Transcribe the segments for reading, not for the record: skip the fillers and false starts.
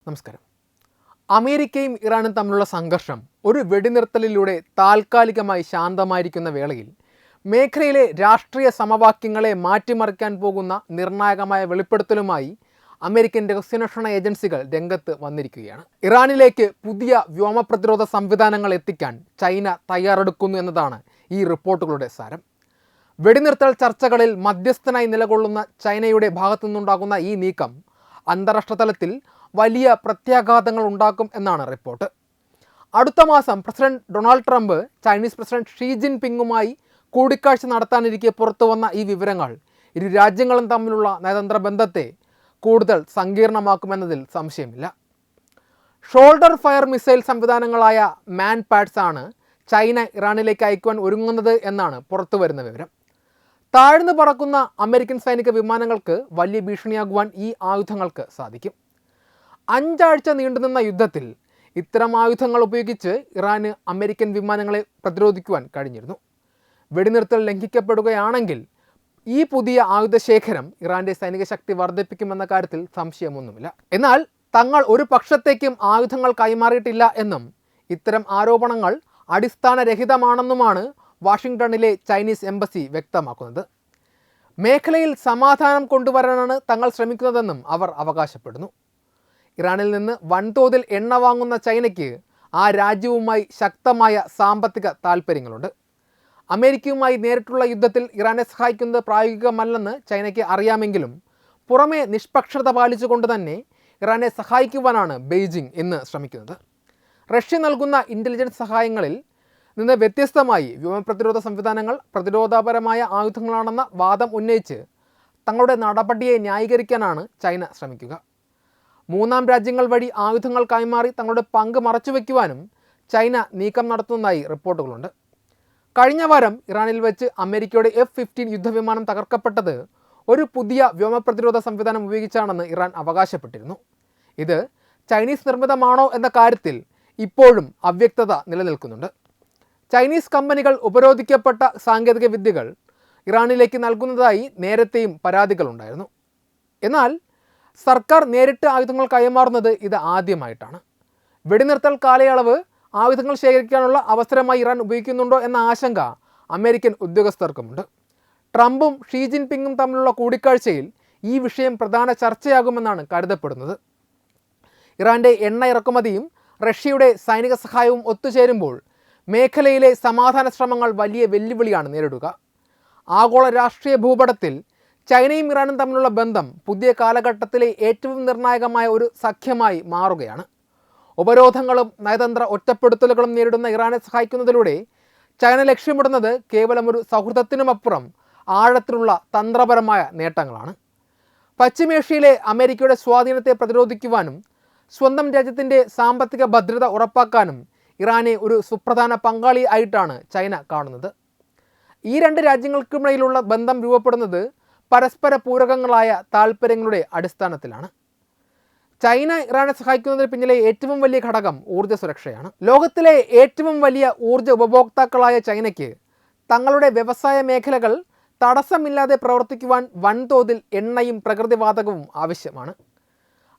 നമസ്കാരം. അമേരിക്കയും ഇറാനും തമ്മിലുള്ള സംഘർഷം ഒരു വെടിനിർത്തലിലൂടെ താൽക്കാലികമായി ശാന്തമായിരിക്കുന്ന വേളയിൽ മേഖലയിലെ രാഷ്ട്രീയ സമവാക്യങ്ങളെ മാറ്റിമറിക്കാൻ പോകുന്ന നിർണായകമായ വെളിപ്പെടുത്തലുമായി അമേരിക്കൻ രഹസ്യാന്വേഷണ ഏജൻസികൾ രംഗത്ത് വന്നിരിക്കുകയാണ്. ഇറാനിലേക്ക് പുതിയ വ്യോമ പ്രതിരോധ സംവിധാനങ്ങൾ എത്തിക്കാൻ ചൈന തയ്യാറെടുക്കുന്നു എന്നതാണ് ഈ റിപ്പോർട്ടുകളുടെ സാരം. വെടിനിർത്തൽ ചർച്ചകളിൽ മധ്യസ്ഥനായി നിലകൊള്ളുന്ന ചൈനയുടെ ഭാഗത്തു നിന്നുണ്ടാകുന്ന ഈ നീക്കം അന്താരാഷ്ട്ര തലത്തിൽ വലിയ പ്രത്യാഘാതങ്ങൾ ഉണ്ടാക്കും എന്നാണ് റിപ്പോർട്ട്. അടുത്ത മാസം president Donald Trump Chinese president Xi ജിൻപിങ്ങുമായി കൂടിക്കാഴ്ച നടത്താനിരിക്കെ പുറത്തു വന്ന ഈ വിവരങ്ങൾ ഇരു രാജ്യങ്ങളും തമ്മിലുള്ള നയതന്ത്ര ബന്ധത്തെ കൂടുതൽ സങ്കീർണമാക്കുമെന്നതിൽ സംശയമില്ല. ഷോൾഡർ ഫയർ മിസൈൽ സംവിധാനങ്ങളായ മാൻ പാഡ്സ് ആണ് ചൈന ഇറാനിലേക്ക് അയക്കുവാൻ ഒരുങ്ങുന്നത് എന്നാണ് പുറത്തു വരുന്ന വിവരം. താഴ്ന്നു പറക്കുന്ന അമേരിക്കൻ സൈനിക വിമാനങ്ങൾക്ക് വലിയ ഭീഷണിയാകുവാൻ ഈ ആയുധങ്ങൾക്ക് സാധിക്കും. 5 ആഴ്ച നീണ്ടുനിന്ന യുദ്ധത്തിൽ ഇത്തരം ആയുധങ്ങൾ ഉപയോഗിച്ച് ഇറാന് അമേരിക്കൻ വിമാനങ്ങളെ പ്രതിരോധിക്കുവാൻ കഴിഞ്ഞിരുന്നു. വെടിനിർത്തൽ ലംഘിക്കപ്പെടുകയാണെങ്കിൽ ഈ പുതിയ ആയുധശേഖരം ഇറാൻ്റെ സൈനിക ശക്തി വർദ്ധിപ്പിക്കുമെന്ന കാര്യത്തിൽ സംശയമൊന്നുമില്ല. എന്നാൽ തങ്ങൾ ഒരു പക്ഷത്തേക്കും ആയുധങ്ങൾ കൈമാറിയിട്ടില്ല എന്നും ഇത്തരം ആരോപണങ്ങൾ അടിസ്ഥാനരഹിതമാണെന്നുമാണ് വാഷിംഗ്ടണിലെ ചൈനീസ് എംബസി വ്യക്തമാക്കുന്നത്. മേഖലയിൽ സമാധാനം കൊണ്ടുവരാനാണ് തങ്ങൾ ശ്രമിക്കുന്നതെന്നും അവർ അവകാശപ്പെടുന്നു. ഇറാനിൽ നിന്ന് വൻതോതിൽ എണ്ണ വാങ്ങുന്ന ചൈനയ്ക്ക് ആ രാജ്യവുമായി ശക്തമായ സാമ്പത്തിക താൽപ്പര്യങ്ങളുണ്ട്. അമേരിക്കയുമായി നേരിട്ടുള്ള യുദ്ധത്തിൽ ഇറാനെ സഹായിക്കുന്നത് പ്രായോഗികമല്ലെന്ന് ചൈനയ്ക്ക് അറിയാമെങ്കിലും പുറമെ നിഷ്പക്ഷത പാലിച്ചുകൊണ്ട് തന്നെ ഇറാനെ സഹായിക്കുവാനാണ് ബെയ്ജിംഗ് ഇന്ന് ശ്രമിക്കുന്നത്. റഷ്യ നൽകുന്ന ഇൻ്റലിജൻസ് സഹായങ്ങളിൽ നിന്ന് വ്യത്യസ്തമായി വ്യോമ പ്രതിരോധ സംവിധാനങ്ങൾ പ്രതിരോധപരമായ ആയുധങ്ങളാണെന്ന വാദം ഉന്നയിച്ച് തങ്ങളുടെ നടപടിയെ ന്യായീകരിക്കാനാണ് ചൈന ശ്രമിക്കുക. മൂന്നാം രാജ്യങ്ങൾ വഴി ആയുധങ്ങൾ കൈമാറി തങ്ങളുടെ പങ്ക് മറച്ചുവെക്കുവാനും ചൈന നീക്കം നടത്തുന്നതായി റിപ്പോർട്ടുകളുണ്ട്. കഴിഞ്ഞ വാരം ഇറാനിൽ വെച്ച് അമേരിക്കയുടെ F-15 യുദ്ധവിമാനം തകർക്കപ്പെട്ടത് ഒരു പുതിയ വ്യോമ പ്രതിരോധ സംവിധാനം ഉപയോഗിച്ചാണെന്ന് ഇറാൻ അവകാശപ്പെട്ടിരുന്നു. ഇത് ചൈനീസ് നിർമ്മിതമാണോ എന്ന കാര്യത്തിൽ ഇപ്പോഴും അവ്യക്തത നിലനിൽക്കുന്നുണ്ട്. ചൈനീസ് കമ്പനികൾ ഉപരോധിക്കപ്പെട്ട സാങ്കേതിക വിദ്യകൾ ഇറാനിലേക്ക് നൽകുന്നതായി നേരത്തെയും പരാതികളുണ്ടായിരുന്നു. എന്നാൽ സർക്കാർ നേരിട്ട് ആയുധങ്ങൾ കൈമാറുന്നത് ഇത് ആദ്യമായിട്ടാണ്. വെടിനിർത്തൽ കാലയളവ് ആയുധങ്ങൾ ശേഖരിക്കാനുള്ള അവസരമായി ഇറാൻ ഉപയോഗിക്കുന്നുണ്ടോ എന്ന ആശങ്ക അമേരിക്കൻ ഉദ്യോഗസ്ഥർക്കുമുണ്ട്. ട്രംപും ഷീ ജിൻപിങ്ങും തമ്മിലുള്ള കൂടിക്കാഴ്ചയിൽ ഈ വിഷയം പ്രധാന ചർച്ചയാകുമെന്നാണ് കരുതപ്പെടുന്നത്. ഇറാൻ്റെ എണ്ണ ഇറക്കുമതിയും റഷ്യയുടെ സൈനിക സഹായവും ഒത്തുചേരുമ്പോൾ മേഖലയിലെ സമാധാന ശ്രമങ്ങൾ വലിയ വെല്ലുവിളിയാണ് നേരിടുക. ആഗോള രാഷ്ട്രീയ ഭൂപടത്തിൽ ചൈനയും ഇറാനും തമ്മിലുള്ള ബന്ധം പുതിയ കാലഘട്ടത്തിലെ ഏറ്റവും നിർണായകമായ ഒരു സഖ്യമായി മാറുകയാണ്. ഉപരോധങ്ങളും നയതന്ത്ര ഒറ്റപ്പെടുത്തലുകളും നേരിടുന്ന ഇറാനെ സഹായിക്കുന്നതിലൂടെ ചൈന ലക്ഷ്യമിടുന്നത് കേവലം ഒരു സൗഹൃദത്തിനുമപ്പുറം ആഴത്തിലുള്ള തന്ത്രപരമായ നേട്ടങ്ങളാണ്. പശ്ചിമേഷ്യയിലെ അമേരിക്കയുടെ സ്വാധീനത്തെ പ്രതിരോധിക്കുവാനും സ്വന്തം രാജ്യത്തിൻ്റെ സാമ്പത്തിക ഭദ്രത ഉറപ്പാക്കാനും ഇറാനെ ഒരു സുപ്രധാന പങ്കാളി ആയിട്ടാണ് ചൈന കാണുന്നത്. ഈ രണ്ട് രാജ്യങ്ങൾക്കുമിടയിലുള്ള ബന്ധം രൂപപ്പെടുന്നത് പരസ്പര പൂരകങ്ങളായ താൽപ്പര്യങ്ങളുടെ അടിസ്ഥാനത്തിലാണ്. ചൈന ഇറാനെ സഹായിക്കുന്നതിന് പിന്നിലെ ഏറ്റവും വലിയ ഘടകം ഊർജ്ജ സുരക്ഷയാണ്. ലോകത്തിലെ ഏറ്റവും വലിയ ഊർജ്ജ ഉപഭോക്താക്കളായ ചൈനയ്ക്ക് തങ്ങളുടെ വ്യവസായ മേഖലകൾ തടസ്സമില്ലാതെ പ്രവർത്തിക്കുവാൻ വൻതോതിൽ എണ്ണയും പ്രകൃതിവാതകവും ആവശ്യമാണ്.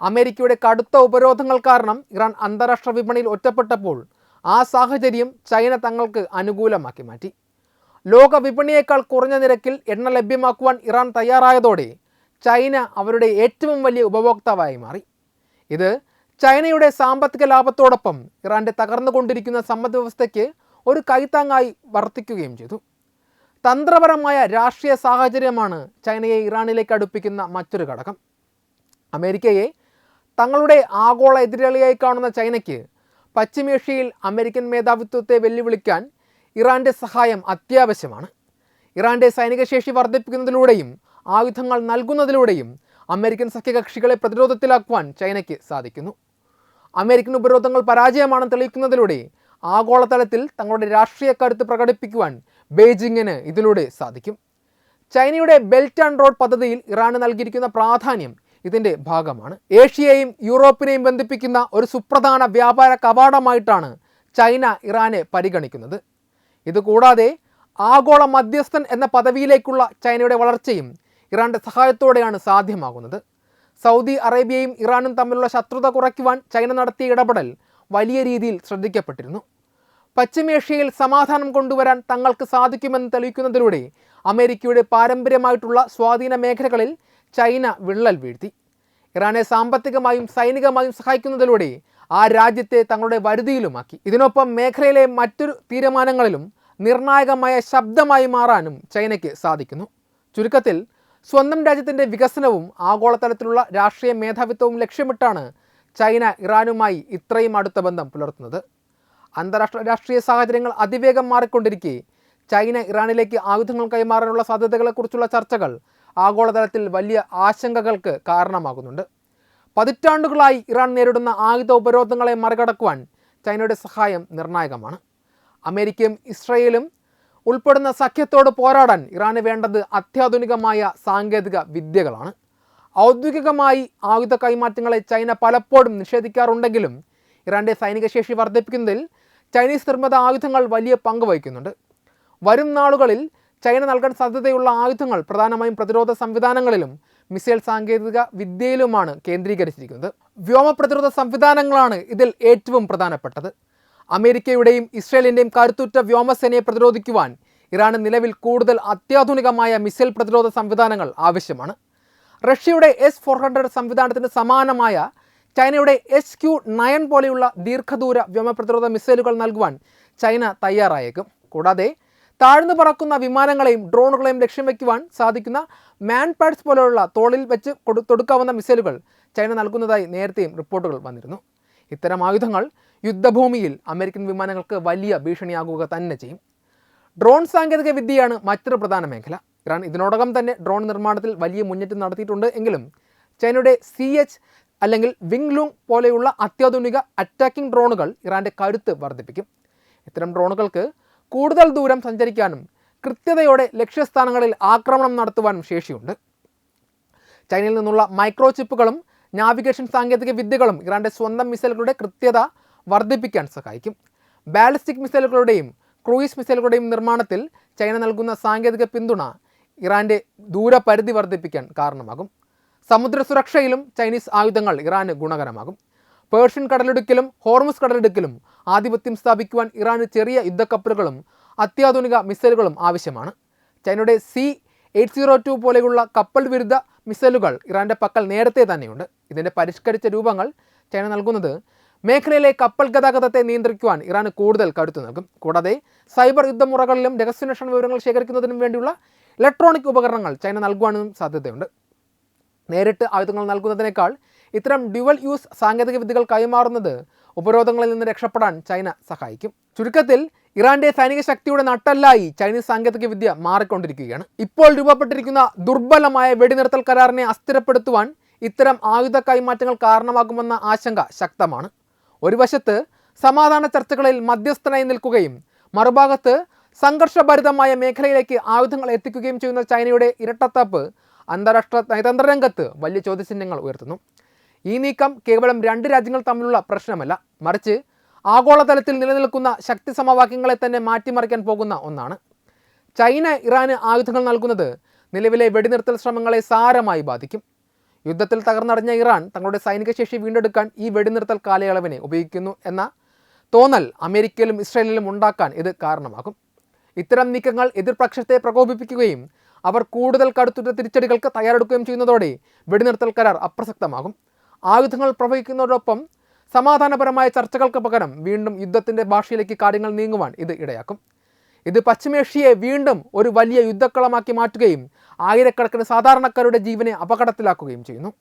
അമേരിക്കയുടെ കടുത്ത ഉപരോധങ്ങൾ കാരണം ഇറാൻ അന്താരാഷ്ട്ര വിപണിയിൽ ഒറ്റപ്പെട്ടപ്പോൾ ആ സാഹചര്യം ചൈന തങ്ങൾക്ക് അനുകൂലമാക്കി മാറ്റി. ലോക വിപണിയേക്കാൾ കുറഞ്ഞ നിരക്കിൽ എണ്ണ ലഭ്യമാക്കുവാൻ ഇറാൻ തയ്യാറായതോടെ ചൈന അവരുടെ ഏറ്റവും വലിയ ഉപഭോക്താവായി മാറി. ഇത് ചൈനയുടെ സാമ്പത്തിക ലാഭത്തോടൊപ്പം ഇറാൻ്റെ തകർന്നുകൊണ്ടിരിക്കുന്ന സമ്പദ്വ്യവസ്ഥയ്ക്ക് ഒരു കൈത്താങ്ങായി വർത്തിക്കുകയും ചെയ്തു. തന്ത്രപരമായ രാഷ്ട്രീയ സാഹചര്യമാണ് ചൈനയെ ഇറാനിലേക്ക് അടുപ്പിക്കുന്ന മറ്റൊരു ഘടകം. അമേരിക്കയെ തങ്ങളുടെ ആഗോള എതിരാളിയായി കാണുന്ന ചൈനയ്ക്ക് പശ്ചിമേഷ്യയിൽ അമേരിക്കൻ മേധാവിത്വത്തെ വെല്ലുവിളിക്കാൻ ഇറാൻ്റെ സഹായം അത്യാവശ്യമാണ്. ഇറാൻ്റെ സൈനിക ശേഷി വർദ്ധിപ്പിക്കുന്നതിലൂടെയും ആയുധങ്ങൾ നൽകുന്നതിലൂടെയും അമേരിക്കൻ സഖ്യകക്ഷികളെ പ്രതിരോധത്തിലാക്കുവാൻ ചൈനയ്ക്ക് സാധിക്കുന്നു. അമേരിക്കൻ ഉപരോധങ്ങൾ പരാജയമാണെന്ന് തെളിയിക്കുന്നതിലൂടെ ആഗോളതലത്തിൽ തങ്ങളുടെ രാഷ്ട്രീയ കരുത്ത് പ്രകടിപ്പിക്കുവാൻ ബെയ്ജിങ്ങിന് ഇതിലൂടെ സാധിക്കും. ചൈനയുടെ ബെൽറ്റ് ആൻഡ് റോഡ് പദ്ധതിയിൽ ഇറാന് നൽകിയിരിക്കുന്ന പ്രാധാന്യം ഇതിൻ്റെ ഭാഗമാണ്. ഏഷ്യയെയും യൂറോപ്പിനെയും ബന്ധിപ്പിക്കുന്ന ഒരു സുപ്രധാന വ്യാപാര കവാടമായിട്ടാണ് ചൈന ഇറാനെ പരിഗണിക്കുന്നത്. ഇതുകൂടാതെ ആഗോള മധ്യസ്ഥൻ എന്ന പദവിയിലേക്കുള്ള ചൈനയുടെ വളർച്ചയും ഇറാൻ്റെ സഹായത്തോടെയാണ് സാധ്യമാകുന്നത്. സൗദി അറേബ്യയും ഇറാനും തമ്മിലുള്ള ശത്രുത കുറയ്ക്കുവാൻ ചൈന നടത്തിയ ഇടപെടൽ വലിയ രീതിയിൽ ശ്രദ്ധിക്കപ്പെട്ടിരുന്നു. പശ്ചിമേഷ്യയിൽ സമാധാനം കൊണ്ടുവരാൻ തങ്ങൾക്ക് സാധിക്കുമെന്ന് തെളിയിക്കുന്നതിലൂടെ അമേരിക്കയുടെ പാരമ്പര്യമായിട്ടുള്ള സ്വാധീന മേഖലകളിൽ ചൈന വിള്ളൽ വീഴ്ത്തി. ഇറാനെ സാമ്പത്തികമായും സൈനികമായും സഹായിക്കുന്നതിലൂടെ ആ രാജ്യത്തെ തങ്ങളുടെ വരുതിയിലുമാക്കി. ഇതിനൊപ്പം മേഖലയിലെ മറ്റൊരു തീരുമാനങ്ങളിലും നിർണായകമായ ശബ്ദമായി മാറാനും ചൈനയ്ക്ക് സാധിക്കുന്നു. ചുരുക്കത്തിൽ സ്വന്തം രാജ്യത്തിൻ്റെ വികസനവും ആഗോളതലത്തിലുള്ള രാഷ്ട്രീയ മേധാവിത്വവും ലക്ഷ്യമിട്ടാണ് ചൈന ഇറാനുമായി ഇത്രയും അടുത്ത ബന്ധം പുലർത്തുന്നത്. അന്താരാഷ്ട്ര രാഷ്ട്രീയ സാഹചര്യങ്ങൾ അതിവേഗം മാറിക്കൊണ്ടിരിക്കെ ചൈന ഇറാനിലേക്ക് ആയുധങ്ങൾ കൈമാറാനുള്ള സാധ്യതകളെക്കുറിച്ചുള്ള ചർച്ചകൾ ആഗോളതലത്തിൽ വലിയ ആശങ്കകൾക്ക് കാരണമാകുന്നുണ്ട്. പതിറ്റാണ്ടുകളായി ഇറാൻ നേരിടുന്ന ആയുധ ഉപരോധങ്ങളെ മറികടക്കുവാൻ ചൈനയുടെ സഹായം നിർണായകമാണ്. അമേരിക്കയും ഇസ്രയേലും ഉൾപ്പെടുന്ന സഖ്യത്തോട് പോരാടാൻ ഇറാന് വേണ്ടത് അത്യാധുനികമായ സാങ്കേതിക വിദ്യകളാണ്. ഔദ്യോഗികമായി ആയുധ കൈമാറ്റങ്ങളെ ചൈന പലപ്പോഴും നിഷേധിക്കാറുണ്ടെങ്കിലും ഇറാൻ്റെ സൈനിക ശേഷി വർദ്ധിപ്പിക്കുന്നതിൽ ചൈനീസ് നിർമ്മിത ആയുധങ്ങൾ വലിയ പങ്ക് വഹിക്കുന്നുണ്ട്. വരും നാളുകളിൽ ചൈന നൽകാൻ സാധ്യതയുള്ള ആയുധങ്ങൾ പ്രധാനമായും പ്രതിരോധ സംവിധാനങ്ങളിലും മിസൈൽ സാങ്കേതിക വിദ്യയിലുമാണ് കേന്ദ്രീകരിച്ചിരിക്കുന്നത്. വ്യോമ പ്രതിരോധ സംവിധാനങ്ങളാണ് ഇതിൽ ഏറ്റവും പ്രധാനപ്പെട്ടത്. അമേരിക്കയുടെയും ഇസ്രയേലിൻ്റെയും കരുത്തുറ്റ വ്യോമസേനയെ പ്രതിരോധിക്കുവാൻ ഇറാന് നിലവിൽ കൂടുതൽ അത്യാധുനികമായ മിസൈൽ പ്രതിരോധ സംവിധാനങ്ങൾ ആവശ്യമാണ്. റഷ്യയുടെ S-400 സംവിധാനത്തിന് സമാനമായ ചൈനയുടെ HQ-9 പോലെയുള്ള ദീർഘദൂര വ്യോമ പ്രതിരോധ മിസൈലുകൾ നൽകുവാൻ ചൈന തയ്യാറായേക്കും. കൂടാതെ താഴ്ന്നു പറക്കുന്ന വിമാനങ്ങളെയും ഡ്രോണുകളെയും ലക്ഷ്യം വയ്ക്കുവാൻ സാധിക്കുന്ന മാൻ പാഡ്സ് പോലെയുള്ള തോളിൽ വെച്ച് തൊടുക്കാവുന്ന മിസൈലുകൾ ചൈന നൽകുന്നതായി നേരത്തെയും റിപ്പോർട്ടുകൾ വന്നിരുന്നു. ഇത്തരം ആയുധങ്ങൾ യുദ്ധഭൂമിയിൽ അമേരിക്കൻ വിമാനങ്ങൾക്ക് വലിയ ഭീഷണിയാകുക തന്നെ ചെയ്യും. ഡ്രോൺ സാങ്കേതിക വിദ്യയാണ് മറ്റൊരു പ്രധാന മേഖല. ഇറാൻ ഇതിനോടകം തന്നെ ഡ്രോൺ നിർമ്മാണത്തിൽ വലിയ മുന്നേറ്റം നടത്തിയിട്ടുണ്ട് എങ്കിലും ചൈനയുടെ CH അല്ലെങ്കിൽ വിങ് ലൂങ് പോലെയുള്ള അത്യാധുനിക അറ്റാക്കിംഗ് ഡ്രോണുകൾ ഇറാൻ്റെ കരുത്ത് വർദ്ധിപ്പിക്കും. ഇത്തരം ഡ്രോണുകൾക്ക് കൂടുതൽ ദൂരം സഞ്ചരിക്കാനും കൃത്യതയോടെ ലക്ഷ്യസ്ഥാനങ്ങളിൽ ആക്രമണം നടത്തുവാനും ശേഷിയുണ്ട്. ചൈനയിൽ നിന്നുള്ള മൈക്രോ ചിപ്പുകളും നാവിഗേഷൻ സാങ്കേതിക വിദ്യകളും ഇറാൻ്റെ സ്വന്തം മിസൈലുകളുടെ കൃത്യത വർദ്ധിപ്പിക്കാൻ സഹായിക്കും. ബാലിസ്റ്റിക് മിസൈലുകളുടെയും ക്രൂയിസ് മിസൈലുകളുടെയും നിർമ്മാണത്തിൽ ചൈന നൽകുന്ന സാങ്കേതിക പിന്തുണ ഇറാൻ്റെ ദൂരപരിധി വർദ്ധിപ്പിക്കാൻ കാരണമാകും. സമുദ്ര സുരക്ഷയിലും ചൈനീസ് ആയുധങ്ങൾ ഇറാന് ഗുണകരമാകും. പേർഷ്യൻ കടലിടുക്കിലും ഹോർമുസ് കടലിടുക്കിലും ആധിപത്യം സ്ഥാപിക്കുവാൻ ഇറാന് ചെറിയ യുദ്ധക്കപ്പലുകളും അത്യാധുനിക മിസൈലുകളും ആവശ്യമാണ്. ചൈനയുടെ C-802 പോലെയുള്ള കപ്പൽ വിരുദ്ധ മിസൈലുകൾ ഇറാൻ്റെ പക്കൽ നേരത്തെ തന്നെയുണ്ട്. ഇതിൻ്റെ പരിഷ്കരിച്ച രൂപങ്ങൾ ചൈന നൽകുന്നത് മേഖലയിലെ കപ്പൽ ഗതാഗതത്തെ നിയന്ത്രിക്കുവാൻ ഇറാന് കൂടുതൽ കരുത്ത് നൽകും. കൂടാതെ സൈബർ യുദ്ധമുറകളിലും രഹസ്യാന്വേഷണ വിവരങ്ങൾ ശേഖരിക്കുന്നതിനും വേണ്ടിയുള്ള ഇലക്ട്രോണിക് ഉപകരണങ്ങൾ ചൈന നൽകുവാനും സാധ്യതയുണ്ട്. നേരിട്ട് ആയുധങ്ങൾ നൽകുന്നതിനേക്കാൾ ഇത്തരം ഡ്യുവൽ യൂസ് സാങ്കേതിക വിദ്യകൾ കൈമാറുന്നത് ഉപരോധങ്ങളിൽ നിന്ന് രക്ഷപ്പെടാൻ ചൈന സഹായിക്കും. ചുരുക്കത്തിൽ ഇറാൻ്റെ സൈനിക ശക്തിയുടെ നട്ടെല്ലായി ചൈനീസ് സാങ്കേതിക വിദ്യ മാറിക്കൊണ്ടിരിക്കുകയാണ്. ഇപ്പോൾ രൂപപ്പെട്ടിരിക്കുന്ന ദുർബലമായ വെടിനിർത്തൽ കരാറിനെ അസ്ഥിരപ്പെടുത്തുവാൻ ഇത്തരം ആയുധ കൈമാറ്റങ്ങൾ കാരണമാകുമെന്ന ആശങ്ക ശക്തമാണ്. ഒരു വശത്ത് സമാധാന ചർച്ചകളിൽ മധ്യസ്ഥനായി നിൽക്കുകയും മറുഭാഗത്ത് സംഘർഷഭരിതമായ മേഖലയിലേക്ക് ആയുധങ്ങൾ എത്തിക്കുകയും ചെയ്യുന്ന ചൈനയുടെ ഇരട്ടത്താപ്പ് അന്താരാഷ്ട്ര നയതന്ത്ര രംഗത്ത് വലിയ ചോദ്യചിഹ്നങ്ങൾ ഉയർത്തുന്നു. ഈ നീക്കം കേവലം രണ്ട് രാജ്യങ്ങൾ തമ്മിലുള്ള പ്രശ്നമല്ല, മറിച്ച് ആഗോളതലത്തിൽ നിലനിൽക്കുന്ന ശക്തി സമവാക്യങ്ങളെ തന്നെ മാറ്റിമറിക്കാൻ പോകുന്ന ഒന്നാണ്. ചൈന ഇറാന് ആയുധങ്ങൾ നൽകുന്നത് നിലവിലെ വെടിനിർത്തൽ ശ്രമങ്ങളെ സാരമായി ബാധിക്കും. യുദ്ധത്തിൽ തകർന്നടഞ്ഞ ഇറാൻ തങ്ങളുടെ സൈനിക ശേഷി വീണ്ടെടുക്കാൻ ഈ വെടിനിർത്തൽ കാലയളവിനെ ഉപയോഗിക്കുന്നു എന്ന തോന്നൽ അമേരിക്കയിലും ഇസ്രയേലിലും ഉണ്ടാക്കാൻ ഇത് കാരണമാകും. ഇത്തരം നീക്കങ്ങൾ എതിർപക്ഷത്തെ പ്രകോപിപ്പിക്കുകയും അവർ കൂടുതൽ കടുത്തുറ്റ തിരിച്ചടികൾക്ക് തയ്യാറെടുക്കുകയും ചെയ്യുന്നതോടെ വെടിനിർത്തൽ കരാർ അപ്രസക്തമാകും. ആയുധങ്ങൾ പ്രവഹിക്കുന്നതോടൊപ്പം സമാധാനപരമായ ചർച്ചകൾക്ക് പകരം വീണ്ടും യുദ്ധത്തിൻ്റെ ഭാഷയിലേക്ക് കാര്യങ്ങൾ നീങ്ങുവാൻ ഇത് ഇടയാക്കും. ഇത് പശ്ചിമേഷ്യയെ വീണ്ടും ഒരു വലിയ യുദ്ധക്കളമാക്കി മാറ്റുകയും ആയിരക്കണക്കിന് സാധാരണക്കാരുടെ ജീവനെ അപകടത്തിലാക്കുകയും ചെയ്യുന്നു.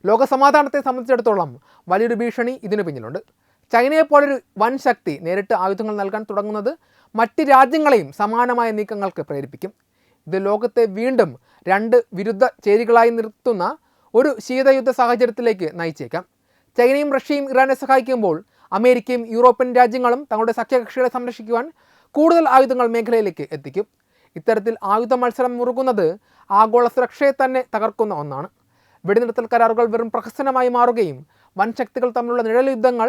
ലോക സമാധാനത്തെ സംബന്ധിച്ചിടത്തോളം വലിയൊരു ഭീഷണി ഇതിനു പിന്നിലുണ്ട്. ചൈനയെപ്പോലൊരു വൻ ശക്തി നേരിട്ട് ആയുധങ്ങൾ നൽകാൻ തുടങ്ങുന്നത് മറ്റ് രാജ്യങ്ങളെയും സമാനമായ നീക്കങ്ങൾക്ക് പ്രേരിപ്പിക്കും. ഇത് ലോകത്തെ വീണ്ടും രണ്ട് വിരുദ്ധ ചേരികളായി നിർത്തുന്ന ഒരു ശീതയുദ്ധ സാഹചര്യത്തിലേക്ക് നയിച്ചേക്കാം. ചൈനയും റഷ്യയും ഇറാനെ സഹായിക്കുമ്പോൾ അമേരിക്കയും യൂറോപ്യൻ രാജ്യങ്ങളും തങ്ങളുടെ സഖ്യകക്ഷികളെ സംരക്ഷിക്കുവാൻ കൂടുതൽ ആയുധങ്ങൾ മേഖലയിലേക്ക് എത്തിക്കും. ഇത്തരത്തിൽ ആയുധ മത്സരം മുറുകുന്നത് ആഗോള സുരക്ഷയെ തന്നെ തകർക്കുന്ന ഒന്നാണ്. വെടിനിർത്തൽ കരാറുകൾ വെറും പ്രഹസനമായി മാറുകയും വൻ ശക്തികൾ തമ്മിലുള്ള നിഴൽ യുദ്ധങ്ങൾ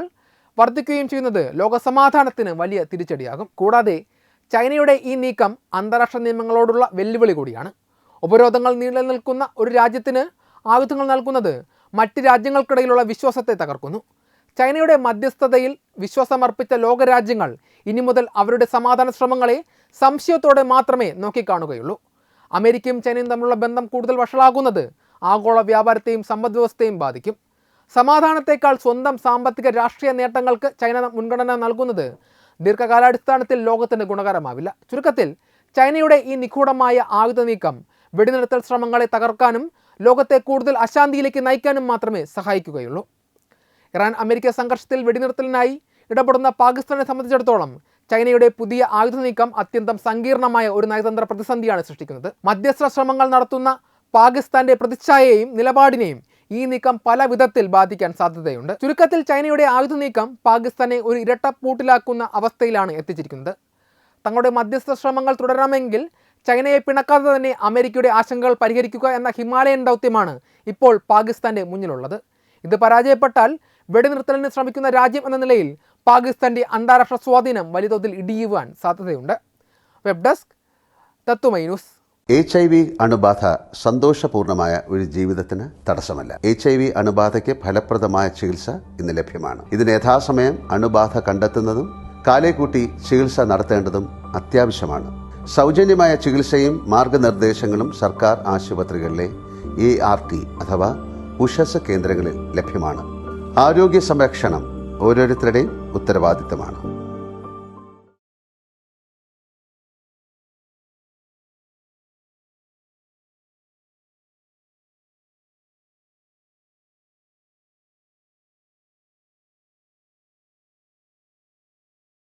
വർദ്ധിക്കുകയും ചെയ്യുന്നത് ലോക സമാധാനത്തിന് വലിയ തിരിച്ചടിയാകും. കൂടാതെ ചൈനയുടെ ഈ നീക്കം അന്താരാഷ്ട്ര നിയമങ്ങളോടുള്ള വെല്ലുവിളി കൂടിയാണ്. ഉപരോധങ്ങൾ നിലനിൽക്കുന്ന ഒരു രാജ്യത്തിന് ആയുധങ്ങൾ നൽകുന്നത് മറ്റ് രാജ്യങ്ങൾക്കിടയിലുള്ള വിശ്വാസത്തെ തകർക്കുന്നു. ചൈനയുടെ മധ്യസ്ഥതയിൽ വിശ്വാസമർപ്പിച്ച ലോകരാജ്യങ്ങൾ ഇനി മുതൽ അവരുടെ സമാധാന ശ്രമങ്ങളെ സംശയത്തോടെ മാത്രമേ നോക്കിക്കാണുകയുള്ളൂ. അമേരിക്കയും ചൈനയും തമ്മിലുള്ള ബന്ധം കൂടുതൽ വഷളാകുന്നത് ആഗോള വ്യാപാരത്തെയും സമ്പദ്വ്യവസ്ഥയെയും ബാധിക്കും. സമാധാനത്തേക്കാൾ സ്വന്തം സാമ്പത്തിക രാഷ്ട്രീയ നേട്ടങ്ങൾക്ക് ചൈന മുൻഗണന നൽകുന്നത് ദീർഘകാലാടിസ്ഥാനത്തിൽ ലോകത്തിന് ഗുണകരമാവില്ല. ചുരുക്കത്തിൽ ചൈനയുടെ ഈ നിഗൂഢമായ ആയുധ നീക്കം വെടിനിർത്തൽ ശ്രമങ്ങളെ തകർക്കാനും ലോകത്തെ കൂടുതൽ അശാന്തിയിലേക്ക് നയിക്കാനും മാത്രമേ സഹായിക്കുകയുള്ളൂ. ഇറാൻ അമേരിക്ക സംഘർഷത്തിൽ വെടിനിർത്തലിനായി ഇടപെടുന്ന പാകിസ്ഥാനെ സംബന്ധിച്ചിടത്തോളം ചൈനയുടെ പുതിയ ആയുധ നീക്കം അത്യന്തം സങ്കീർണമായ ഒരു നയതന്ത്ര പ്രതിസന്ധിയാണ് സൃഷ്ടിക്കുന്നത്. മധ്യസ്ഥ ശ്രമങ്ങൾ നടത്തുന്ന പാകിസ്ഥാന്റെ പ്രതിച്ഛായയെയും നിലപാടിനെയും ഈ നീക്കം പല വിധത്തിൽ ബാധിക്കാൻ സാധ്യതയുണ്ട്. ചുരുക്കത്തിൽ ചൈനയുടെ ആയുധ നീക്കം പാകിസ്ഥാനെ ഒരു ഇരട്ടപ്പൂട്ടിലാക്കുന്ന അവസ്ഥയിലാണ് എത്തിച്ചിരിക്കുന്നത്. തങ്ങളുടെ മധ്യസ്ഥ ശ്രമങ്ങൾ തുടരണമെങ്കിൽ ചൈനയെ പിണക്കാതെ തന്നെ അമേരിക്കയുടെ ആശങ്കകൾ പരിഹരിക്കുക എന്ന ഹിമാലയൻ ദൗത്യമാണ് ഇപ്പോൾ പാകിസ്ഥാന്റെ മുന്നിലുള്ളത്. ഇത് പരാജയപ്പെട്ടാൽ വെടിനിർത്തലിന് ശ്രമിക്കുന്ന രാജ്യം എന്ന നിലയിൽ പാകിസ്ഥാന്റെ അന്താരാഷ്ട്ര സ്വാധീനം വലിയ തോതിൽ ഇടിയുവാൻ സാധ്യതയുണ്ട്. വെബ് ഡെസ്ക് തത്വമൈ ന്യൂസ്. HIV അണുബാധ സന്തോഷപൂർണമായ ഒരു ജീവിതത്തിന് തടസ്സമല്ല. HIV അണുബാധയ്ക്ക് ഫലപ്രദമായ ചികിത്സ ഇന്ന് ലഭ്യമാണ്. ഇതിന് യഥാസമയം അണുബാധ കണ്ടെത്തുന്നതും കാലേക്കൂട്ടി ചികിത്സ നടത്തേണ്ടതും അത്യാവശ്യമാണ്. സൗജന്യമായ ചികിത്സയും മാർഗനിർദ്ദേശങ്ങളും സർക്കാർ ആശുപത്രികളിലെ ART അഥവാ ഉഷസ് കേന്ദ്രങ്ങളിൽ ലഭ്യമാണ്. ആരോഗ്യ സംരക്ഷണം ഓരോരുത്തരുടെയും ഉത്തരവാദിത്തമാണ്.